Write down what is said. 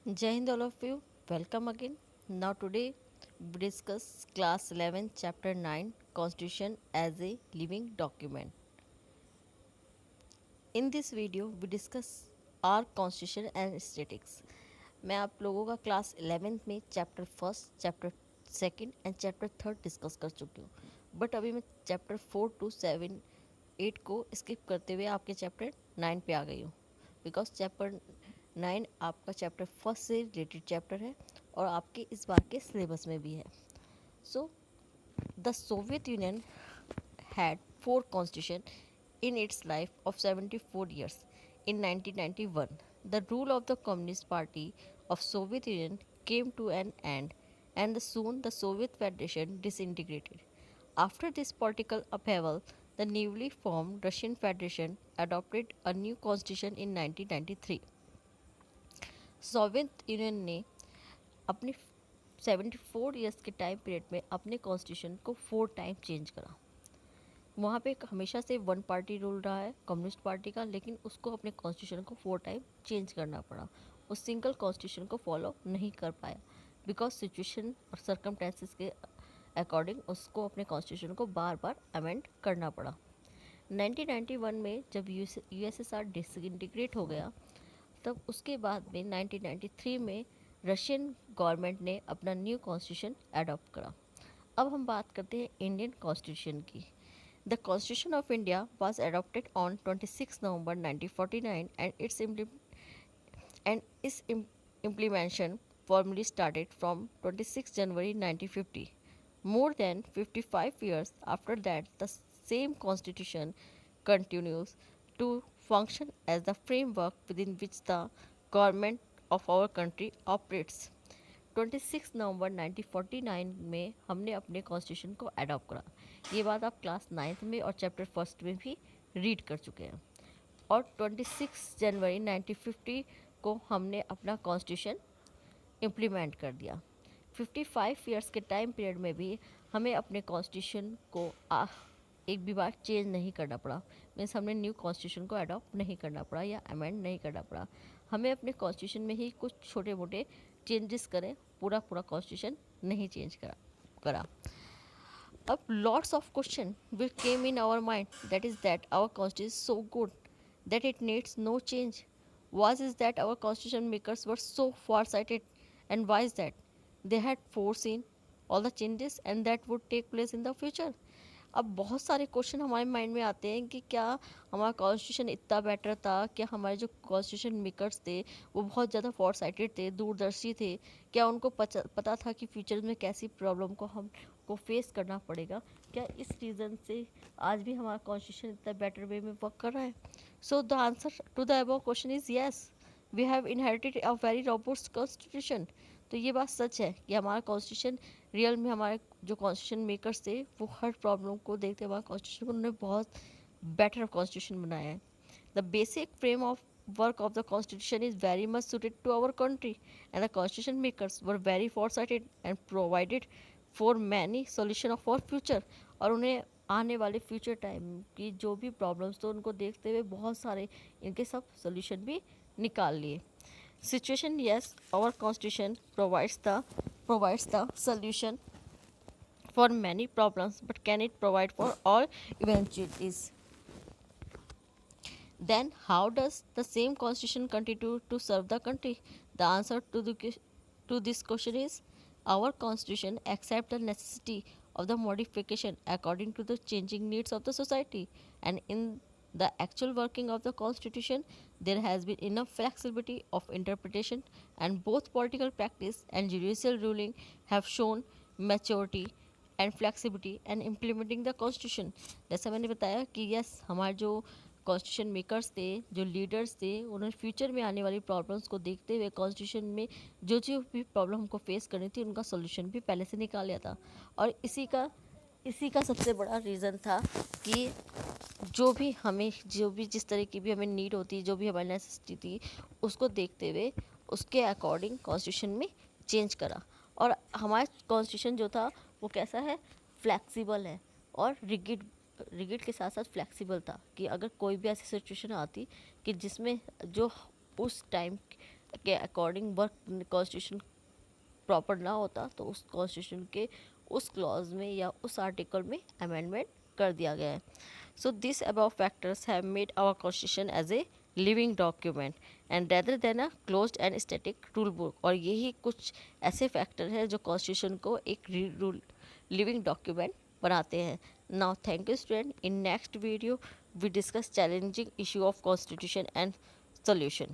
Jai Hind all of you, welcome again. Now today we discuss class 11 chapter 9 Constitution as a living document. In this video we discuss our constitution and statics. मैं आप लोगों का class 11th में chapter first, chapter second and chapter third discuss कर चुकी हूँ, but अभी मैं चैप्टर 4 to 7 8 को स्किप करते हुए आपके चैप्टर 9 पे आ गई हूँ, बिकॉज चैप्टर 9 आपका चैप्टर फर्स्ट से रिलेटेड चैप्टर है और आपके इस बार के सिलेबस में भी है. So the Soviet union had four constitutions in its life of 74 years. In 1991, the rule of the Communist Party of Soviet Union came to an end and soon the Soviet Federation disintegrated. After this political upheaval, the newly formed Russian Federation adopted a new constitution in 1993. Soviet union ने अपने 74 years के time period में अपने constitution को 4 time change करा. वहाँ पे हमेशा से वन पार्टी रूल रहा है कम्युनिस्ट पार्टी का, लेकिन उसको अपने कॉन्स्टिट्यूशन को 4 टाइम चेंज करना पड़ा. उस सिंगल कॉन्स्टिट्यूशन को फॉलो नहीं कर पाया बिकॉज सिचुएशन और सर्कमटेंसेस के अकॉर्डिंग उसको अपने कॉन्स्टिट्यूशन को बार बार अमेंड करना पड़ा. 1991 में जब यूएसएसआर डिसइंटीग्रेट हो गया, तब उसके बाद में 1993 में रशियन गवर्नमेंट ने अपना न्यू कॉन्स्टिट्यूशन अडॉप्ट करा. अब हम बात करते हैं इंडियन कॉन्स्टिट्यूशन की. The constitution of India was adopted on 26 November 1949 and its implementation formally started from 26 January 1950. More than 55 years after that, the same constitution continues to function as the framework within which the government of our country operates. 26 नवंबर 1949 में हमने अपने constitution को adopt करा. ये बात आप class 9th में और चैप्टर फर्स्ट में भी रीड कर चुके हैं. और 26 जनवरी 1950 को हमने अपना कॉन्स्टिट्यूशन इम्प्लीमेंट कर दिया. 55 ईयर्स के टाइम पीरियड में भी हमें अपने कॉन्स्टिट्यूशन को एक भी बार चेंज नहीं करना पड़ा. मीन्स हमने न्यू कॉन्स्टिट्यूशन को अडॉप्ट नहीं करना पड़ा या अमेंड नहीं करना पड़ा. हमें अपने कॉन्स्टिट्यूशन में ही कुछ छोटे मोटे चेंजेस करें, पूरा कॉन्स्टिट्यूशन नहीं चेंज करा. अब lots of question will came in our mind, that is that our constitution is so good that it needs no change. Was is that our constitution makers were so far-sighted, and why is that they had foreseen all the changes and that would take place in the future. अब बहुत सारे question हमारे mind में आते हैं कि क्या हमारा कॉन्स्टिट्यूशन इतना बेटर था, क्या हमारे जो कॉन्स्टिट्यूशन मेकर्स थे वो बहुत ज़्यादा फॉर साइटेड थे, दूरदर्शी थे, क्या उनको पता था कि फ्यूचर में कैसी प्रॉब्लम को हम को फेस करना पड़ेगा, क्या इस रीज़न से आज भी हमारा कॉन्स्टिट्यूशन इतना बेटर वे में वर्क कर रहा है. So the answer to the above question is yes, we have inherited a very robust constitution. तो ये बात सच है कि हमारा कॉन्स्टिट्यूशन रियल में हमारे जो कॉन्स्टिट्यूशन मेकर्स थे वो हर प्रॉब्लम को देखते हुए कॉन्स्टिट्यूशन को उन्होंने बहुत बेटर कॉन्स्टिट्यूशन बनाया है. The basic frame of work of the constitution is very much suited to our country and the constitution makers were very foresighted and provided for many solution of our future. और उन्हें आने वाले future time की जो भी problems तो उनको देखते हुए बहुत सारे इनके सब सोल्यूशन भी निकाल लिए. Situation, yes, our constitution provides the solution for many problems, but can it provide for all eventualities? Then how does the same constitution continue to serve the country? The answer to this question is our constitution accepts the necessity of the modification according to the changing needs of the society, and in the actual working of the constitution there has been enough flexibility of interpretation, and both political practice and judicial ruling have shown maturity and flexibility and implementing the constitution. जैसा मैंने बताया कि yes, हमारे जो constitution makers थे, जो leaders थे, उन्होंने फ्यूचर में आने वाली प्रॉब्लम्स को देखते हुए कॉन्स्टिट्यूशन में जो जो भी प्रॉब्लम हमको फेस करनी थी उनका सोल्यूशन भी पहले से निकाल लिया था. और इसी का सबसे बड़ा रीज़न था कि जो भी जिस तरह की भी हमें नीड होती, जो भी हमारी नेसेसिटी थी, उसको देखते हुए उसके अकॉर्डिंग कॉन्स्टिट्यूशन में चेंज करा. और हमारा कॉन्स्टिट्यूशन जो था वो कैसा है, फ्लैक्सिबल है और रिगिड के साथ साथ फ्लैक्सिबल था कि अगर कोई भी ऐसी सिचुएशन आती कि जिसमें जो उस टाइम के अकॉर्डिंग वर्क कॉन्स्टिट्यूशन प्रॉपर ना होता तो उस कॉन्स्टिट्यूशन के उस क्लॉज में या उस आर्टिकल में अमेंडमेंट कर दिया गया है. So this above factors have made our constitution as a living document and rather than a closed and static rule book. और यही कुछ ऐसे फैक्टर हैं जो कॉन्स्टिट्यूशन को एक लिविंग डॉक्यूमेंट बनाते हैं. Now thank you student. In next video we discuss challenging issue of constitution and solution.